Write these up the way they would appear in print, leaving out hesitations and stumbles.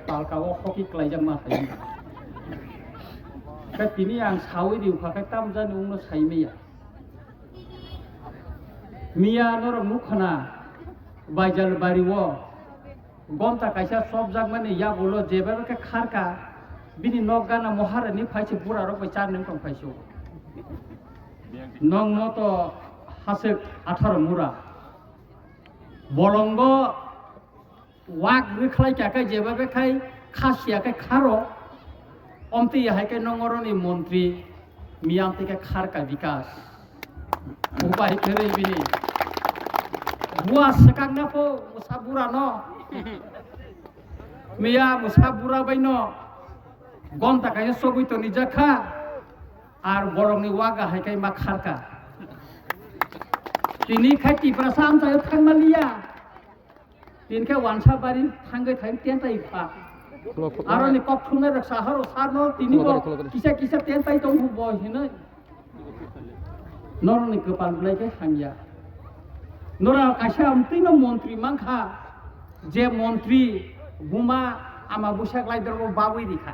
talkawo hoki klaijak ma thai ka tini ang sawi diu phakai tamja nungno saimia mia norok nukhana baijal bariwo gomta kaisa sob jagmani ya bolo jeba ka kharka bini nogana moharani phaise pura rok bai char ning tong phaiso nong no to hasek 18 mura bolongo wak riklai kakai jeba be khai khasia kai kharo omti hai kai nongoroni মন্ত্রী miam te kharka vikas upai khere bini bua sekang na po musabura no mia musabura baino gom ta kai sobui to nijakha ar borong ni waga hai kai ma kharka tini khai ti prasam ta thangmalia tin ke wansa bari thangai thang ten tai pa aro ni kok thune raksa haro sarno tini bo kisa kisa ten tai tong hu bo hinai nor ni kepal blai ke hangya nora kasha amtino মন্ত্রী mangkha je মন্ত্রী buma ama busak lai derbo babui dikha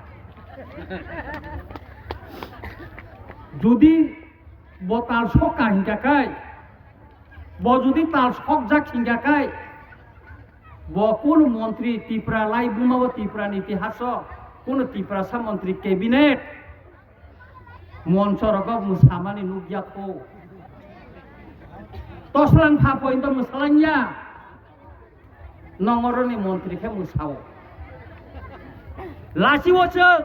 যদি botal sok hinggakai bo যদি tal sok jak hinggakai bo কোন মন্ত্রী ত্রিপুরা লাই বুমাও ত্রিপুরা ইতিহাস কোন ত্রিপুরা সা মন্ত্রী cabinet মঞ্চরগ মুসামানি নুগিয়াকো toslang phapo into musalanya nongoroni মন্ত্রী ke musao lasiwo cheng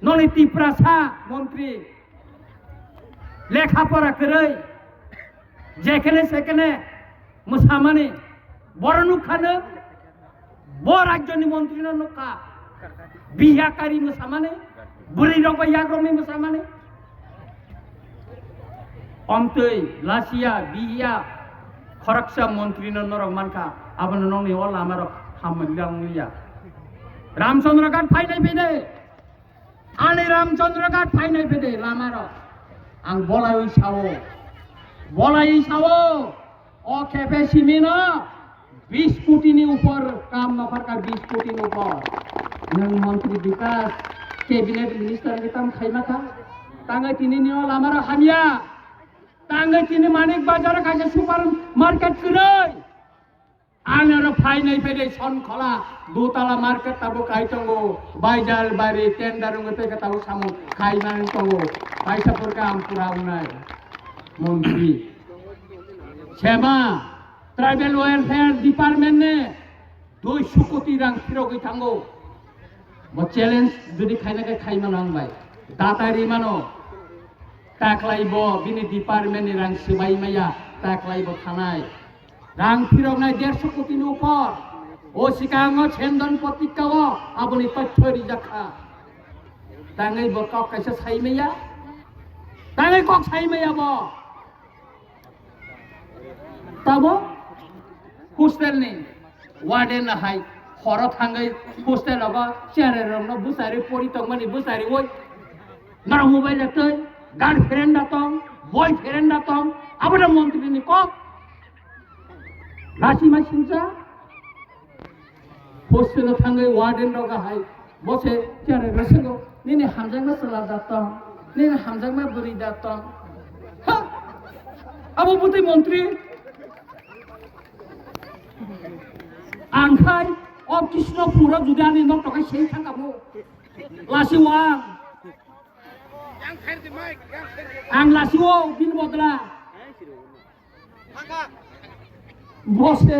noni Tripura সা মন্ত্রী লেখাপড়া করে যেখানে সেখানে মুসামানি বড় নুখানো বড় রাজ্যনি মন্ত্রী নুকা বিহাকারী মুসামানে বুড়ি রকম ইয়াগ্রমী মুসামানে অমতই লাসিয়া বিহিয়া খরকসা মন্ত্রী নরক মানকা আবন নংনি অল আমার হামলিয়া রামচন্দ্র ঘাট ফাইনাই ফেদে আনি রামচন্দ্র ঘাট ফাইনাই ফেদে লামার আং বলাই সাও ও খেপে সিমিনা 20 কোটিনি উপর কাম নফারকা 20 কোটিনি উপর নং মন্ত্রী বিকাশ ক্যাবিনেট মিনিস্টার কিতাম খাইমাখা তাঙ্গাই তিনি নিও লামার হামিয়া তাঙ্গাই তিনি মানিক বাজার কাছে সুপার মার্কেট কিনই আনার ফাইনাই ফেদে সনখলা দুতলা মার্কেট তাবো কাইতঙ্গো বাইজাল বাড়ি টেন্ডারঙ্গ থেকে তাবো সামু খাইমান তঙ্গো পয়সাপুর কাম পুরা উনাই মন্ত্রী সেবা ট্রাইবেল ওয়েলফেয়ার ডিপার্টমেন্ট ने 200 কোটি রাং ফিরগই থাঙ্গো ব চ্যালেঞ্জ যদি খাইনাকে খাইমান আংবাই দাতারি মানো তাকলাইব বিনি ডিপার্টমেন্ট ni রাং সিবাই মাইয়া তাকলাইব থানায় রাং ফিরগনাই 150 কোটির উপর ও সিকাঙ্গ ছেন্দন প্রতিজ্ঞাও আপনি তথ্যরি জাখা তাঙ্গাই ব কক কাইসা সাইমাইয়া তাঙ্গাই কক সাইমাইয়া ব তাবো হোস্টেল নেই ওয়ার্ডেন হাই হর থাঙ্গাই হোস্টেল হবা চেয়ারের রং বুসারি পরিতং মানে বুসারি ওই নার মোবাইল এতই গার্লফ্রেন্ড দাতং বয়ফ্রেন্ড দাতং আবার মন্ত্রী নি কক রাশি মাসিনসা হোস্টেল থাঙ্গাই ওয়ার্ডেন রগা হাই বসে চেয়ারের রসেগো নিনে হামজাংমা সালা দাতং নিনে হামজাংমা বুড়ি দাতং হ্যাঁ আবু বুতি মন্ত্রী angkai om Krishna pura judani nok tokai sei thangkamu lasiwang ang lasiwo bin bodla bose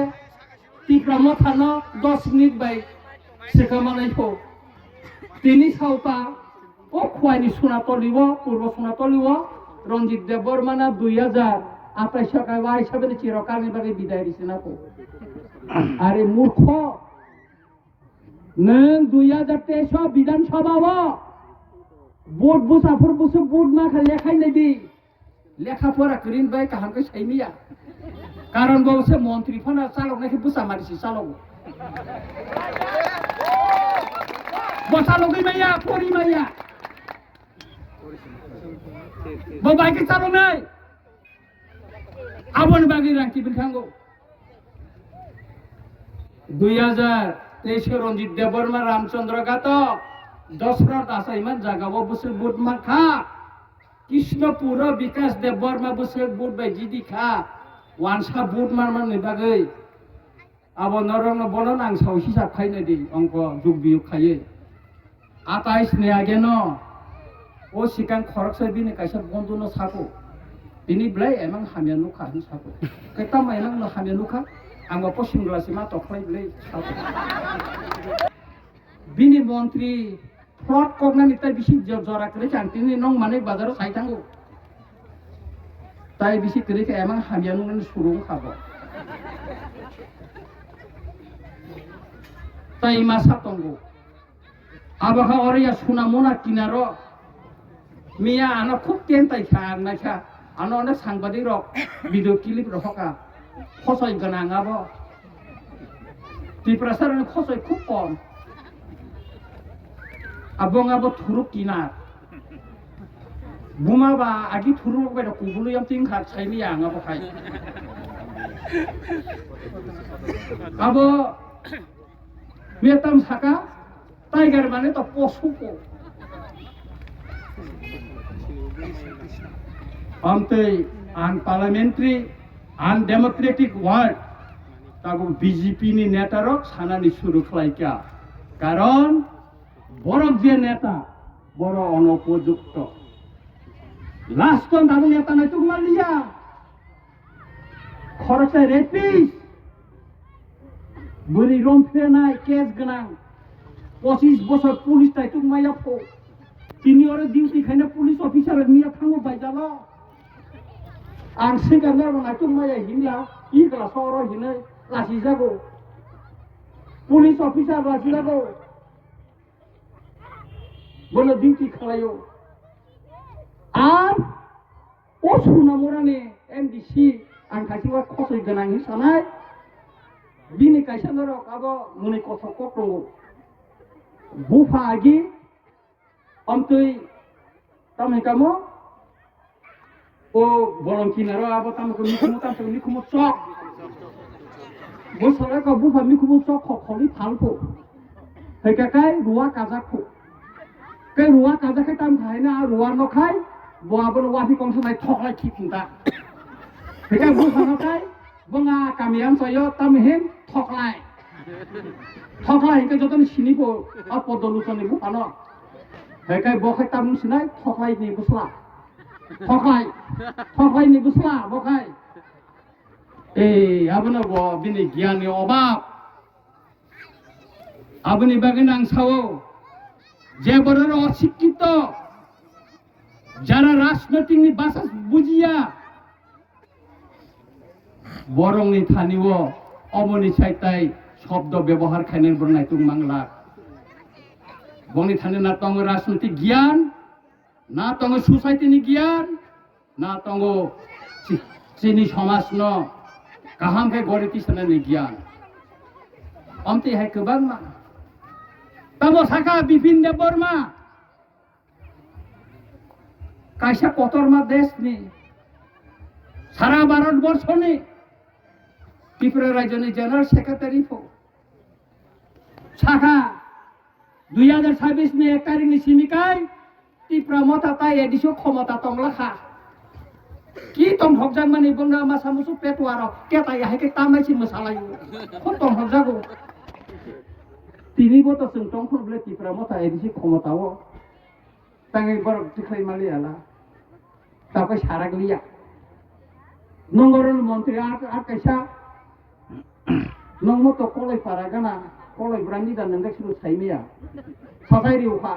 tikramo thano 10 minute bai sekamanai po tini sauta o khwaini sunatoliwo purbo sunatoliwo Ronjit Debormana 2028 সরকার Y হিসাবে চিরকালীন ভাবে বিদায় দিছে না তো আরে মূর্খ নং 2023 বিধানসভা বোর্ড বুসাফর বুসু বোর্ড মা লেখাই নেবি লেখাপড়া করিন ভাই কাহামকে সাইমিয়া কারণ বলছে মন্ত্রী ফোনা চালক নাকি বুসা মারিছি চালক বসালগই মাইয়া পরি মাইয়া বাইকে চালক নাই আবন বাগি রাখি বিলখাঙ্গো 2000 তেইশে রঞ্জিত দেববর্মা রামচন্দ্র গাত দশরথ আসাইমান জাগাবো বসে বুট মাখা কৃষ্ণপুর বিকাশ দেববর্মা বসে বুট বাইজি দিখা ওয়ানসা বুট মারমান বাগै আবো নরং বলো আं সাव হিসাब খাইनो দি অঙ্ক যুগ বিয়োগ খাইয়ে 28 নে আগে ন ও সিকাং খরকসা বিনে কাইসা বন্ধুনো সাকো তিনি ব্লাই এমাং হামিয়া নুখা হিন সাকো কেতাম এমাং ন হামিয়া নুখা आंबो पश्चिम ग्लासिमा तख्लाय ब्लै साको बिनि मन्त्री फ्रड कगनानि ताइ बिसि जरा करे जानतिनि नं माने बाजाराव साइथांगो ताइ बिसि करे एमां हामिया नुन सुरुं खाबो ताइ मासा तंगो आबाखा अरिया सुना मोना किनारो मिया आना खूब तेंताय खा नाखा आना अनेक सांबादिक रक भिडिअ क्लिप रखा खसय गोनाङाबो टिप्रासारनि खसय खूब कम आबंगाबो थुरुक किनार बुमाबा आगि थुरुक बायदा कुबुलुयाम तिंखा साइनि आङाबो खाय आबो मेताम साका टाइगार माने तो पशुको आमते आन पार्लियामेंट्री আনডেমোক্রেটিক ওয়ার্ড তাগো বিজেপি নি নেতারক সানানি শুরু খাইকা কারণ বড় যে নেতা বড় অনুপযুক্ত লাস্ট কোন দাবি নেতা নাই তুই মালিয়া খরচে রেপিস বুড়ি রমফে নাই কেস গনাং 25 বছর পুলিশ তাই তুই মাইয়া ফো তিনি ওরে ডিউটি খাইনা পুলিশ অফিসার মিয়া থাঙ্গো বাইজালো आं सिगारनार बना तुम माया हिमला ई गला सरो हिने लासि जागो पुलिस ऑफिसर लासि जागो बोलो डिउटी खालायो आर ओ सुना मोराने एमडीसी आं खासिवा खसय गोनां हिसानाय बिनि कायसानर आबो मुनि कथ कटंगो बुफा आगि अमतै तामेकामो ओ volunteer abo tamko mikumu sok bosara ko bufa mikumu sok kholi thalko hekai ruwa kazakko kai ruwa kazakai tam khaina ruwa no khai boabon wafi kongso nai thoklai khitinta hekai bufa no khai bonga kamiam sayo tam hem thoklai ke joton sinipo apodoluson ibu ano hekai bokai tam sinai thoklai ni busla थकाय नि बुसला बखाय आबनो गो बिनि गियाननि अभाब आबनि बागै आं सावो जे बरर अशिक्षित যারা রাজনৈতিক ভাষা বুঝিয়া বরংনি থানিও অমনি চাইতাই শব্দ ব্যবহার খাইনের বরনাই তুম বাংলা বংনি থানি না তঙ্গ রাজনৈতিক জ্ঞান না তঙ্গ সোসাইটিনি জ্ঞান না তঙ্গ চিনি সমাজ ন কাহামকে গড়ে তিসানাनि জ্ঞান অমতে হাই गोबां मा তাবো সাকা বিপিন দেববর্মা কাইসা কতরমা দেশনি সারা ভারতবর্ষনি ত্রিপুরা রাজ্যনি জেনারেল সেক্রেটারি ফো সাকা 2026 নি 1 তারিখ নি সিমিকাই ত্রিপুরা মতাতাই এডিসো ক্ষমতা তংলাখা কি তং হকজাং মানি বংনা মাসামুসু পেটওয়ার কেতাই হাইকে তামাইসি মসালায়ু কোন তং হকজাগো তিনি বতো जों তংখন বলে ত্রিপুরা মতা এডিসি ক্ষমতাও তাঙ্গে বড় দিখাই মালিয়ালা তাকে সারাগলিয়া নঙ্গরন মন্ত্রী আর কাইসা নংমতো কলাই পারাগানা কলাই ব্রান্ডি দান নঙ্গা শুরু সাইমিয়া সাসাইরি উখা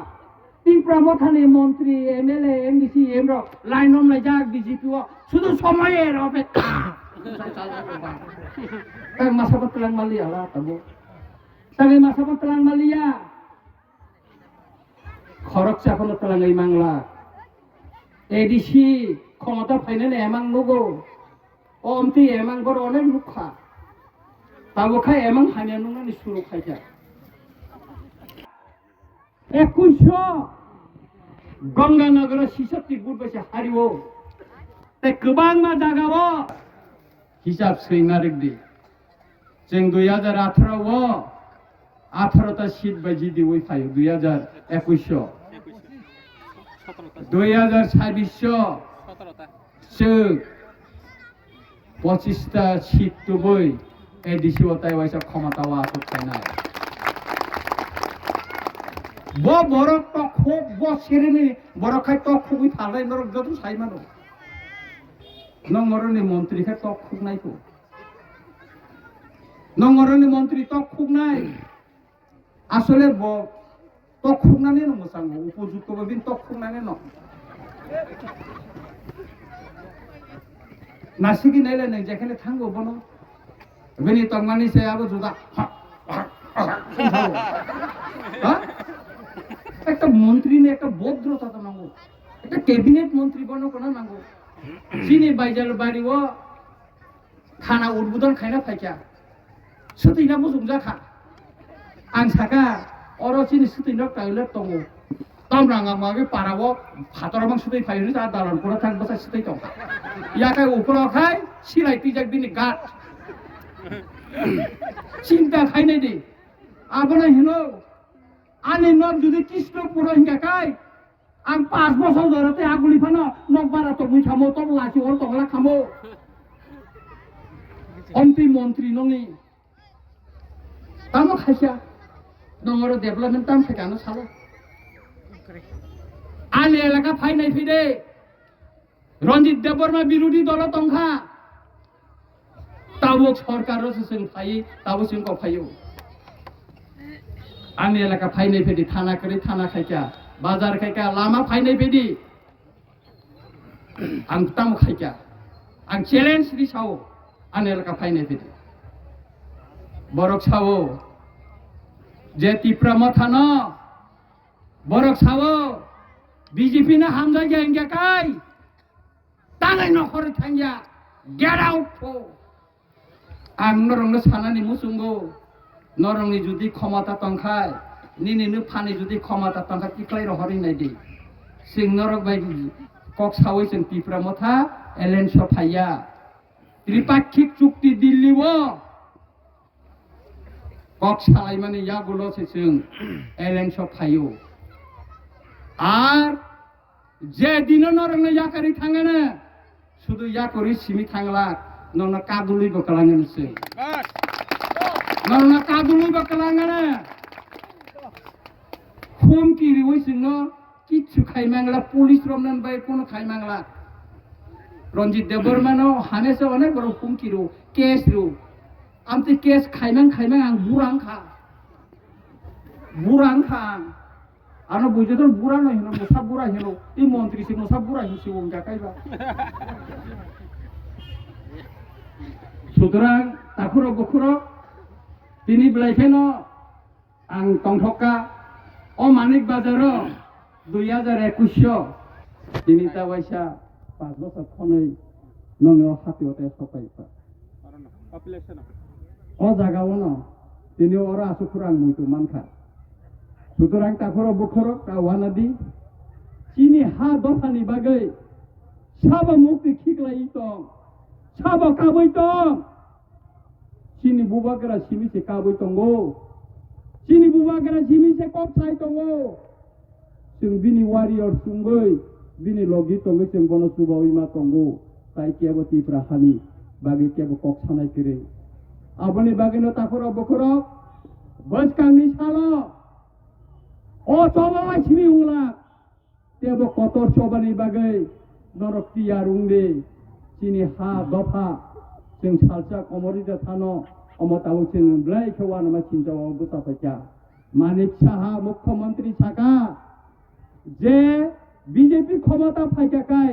ত্রিপুরা মথানি মন্ত্রী এমএলএ এমডিসি এমর লাইন অন লাইজা বিজেপি শুধু সময়ের অপেক্ষা তাই মাসাবা তেলাং মালিয়ালা তাবো তাই মাসাবা তেলাং মালিয়া খরচ চাকনো তেলাঙ্গাই মাংলা এডিসি ক্ষমতা ফাইনাল এমাং নগো অমতি এমাং বড় অনেক মুখা তাবো খাই এমাং হানিয়া নুনানি শুরু খাইছা 2100 গঙ্গানগর শিশতি বুটবাসে হারিও তাই गोबां मा जागावो हिसाब सैनारिक दि जों 2018 आव 18টা সিট বাই জিডি ওই ফাইভ 2021 2026 जों 25টা সিট তো বই এডিসি ওতাই ওইসা ক্ষমতাও আসুক চাইনায় বড় টক সেরেনি বড় খাই টক খুবই ফালাই নরক যত সাই মানো নংরনি মন্ত্রী খাই টক খুব নাই কো নংরনি মন্ত্রী টক খুব নাই আসলে টক খুব নানি ন মোসাং উপযুক্ত বিন টক খুব নানি ন নাসিকি নাইলে নং যেখানে থাঙ্গো বনো বেনি তংমানি সে আবো জুদা একটা মন্ত্রী নে একটা ভদ্রতা তো নাঙ্গো একটা ক্যাবিনেট মন্ত্রী বনো কোনা নাঙ্গো চিনি বাইজাল বাড়ি ও খানা উদ্বোধন খাইনা ফাইকা সুতিনা মুজুম जाखा आं साका अरसिनि सुतिनो टयलेट दङो तामराङा माबे पाराव फातरमां सुतै फाइनो जा दालान पुरा थां बसा सुतै दं याकाय उखराखाय सिलाय तिजाक बिनि गाट चिंता खाइनाय दे आबना हिनो आनि नब जुदि कृष्णपुर हिंगाखाय आं 5 বছর ধরতে আগুলি ফানো নকবারা তো বুই খামো তো লাসি ওর তগলা খামো অন্তি মন্ত্রী নঙি তামো খাইছা নংর ডেভেলপমেন্ট তাম খাইকানো সালো আনি এলাকা ফাইনাই ফিদে রঞ্জিত দেববর্মা বিরোধী দল তংখা তাবো সরকার রসেন ফাই তাবো সিং কো ফাইও आंनि एलाका फाइनाय फेदि थाना करि थाना खायका बाजार खायका लामा फाइनाय फेदि आं ताम खायका आं चेलेन्ज दि सावो आंनि एलाका फाइनाय फेदि बरक सावो जे तिप्रा मथानो बरक सावो बीजेपी ना हामजा गया काय तांगाय नखर थांया गेट आउट फो आं नरंनो सानानि मुसुंगो नरंनि जुदि क्षमता तंखाय निनिनो फानि जुदि क्षमता तंखा किक्लाय रहरि नायदि सिं नरक बाय कक सावै जों तिप्रा मथा एलेन सफाया त्रिपाक्षिक चुक्ति दिल्ली वो कक सालाय माने यागुलो से जों एलेन सफायो आर जे दिन नरंनो याकारि थाङानो शुधु याकरि सिमि थांला नरना कादुलि बकलाङोनसै नरना कादुलि बकलाङानो होम किरि वइसिनो किछु खाइमांला पुलिस रमनान बाय कोनो खाइमांला रंजित देबबर्मानो हानेसो अनेक बर होम किरो केस रो आमते केस खाइमां आं बुरांखा आनो बुझेदन बुरा न हिनो मोसा बुरा हिनो इ मंत्री से मोसा बुरा हिसि उंगा काइबा सुतरां ताखुरो बखुरो तिनि ब्लाइफेनो आं तंथका ओ मानिक बाजारो 2021 तिनि ता वैसा 5 বছর खनै नंनो हातिवते सपाइपा ओ जागावो न तिनि ओरा आसुखुरां मुइतु मानखा सुतरां ताखुरो बखुरो कावानादि चिनि हा दफानि बागै साबा मुक्ति खिगलाई दं साबा काबै दं चिनि बुबागरा सिमिसे काबै दंगो चिनि बुबागरा सिमिसे कपसाय दंगो जों बिनि वारियर सुंगै बिनि लगी दंगै जों बन सुबाविमा दंगो ताइ केबो तिफ्रा हानि बागै केबो कक सानाय करे आबनि बागैनो ताखुरो बखुरो बसकांनि सालो ओ सबाय सिमि उला तेबो कतर सबानि बागै नरकति यारुंदे चिनि हा दफा जों सालसा कमरिदा थानो अमताव जों ब्लाइ खेवान मा चिन्ताव बुताफाइका मानिक साहा मुख्यमंत्री साका जे बीजेपी क्षमता फाइकाकाय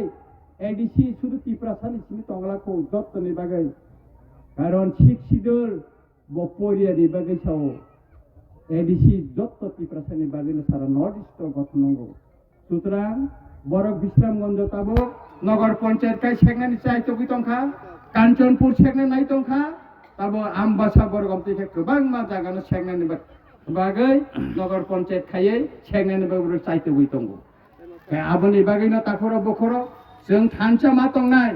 एडीसी शुधु तिप्रासानि सिमि तंगलाखौ जत्तनि बागै कारण शिक्षिदोर बपरियानि बागै साव एडीसी जत्त तिप्रासानि बागैनो सारा नर्थ इस्ट गठनंगौ सुतरां बरक विश्रामगंज ताबो नगर पंचायत काय सेगनानि चाय तगि तंखा कांचनपुर सेगना नाय तंखा ताबो आमबासा बरगमति के गोबां मा जागानो सेगनानि बागै नगर पंचायत खायै सेगनानि बागै चाय तगि तंगौ आबनि बागैनो ताखुरो बखुरो जों थानसा मा तंनाय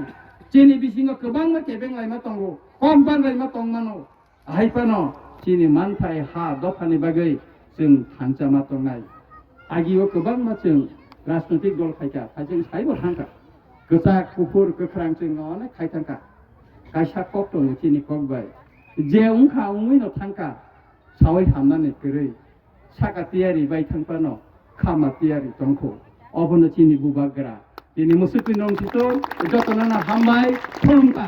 चिनि बिसिङो गोबां मा केबें लायमा तंगौ कम बान लायमा तंमानो हाइपानो chini manthai ha dofani bagai जों थांजामा दंनाय आगियाव गोबां जों राजनैतिक दल खायखा जों साइबो थांखा गोजा गुफुर गोख्रां जों अनेक खायथांखा गायसा कक दं चिनि कक बाय जे उंखा उंइनो थांखा सावै हामनानै गरै साका तियारि बाय थांपानो खामा तियारि दंखौ अबनो चिनि बुबागरा दिनै मुसुकिन रंसितो जतनाना हामबाय खुलुमबा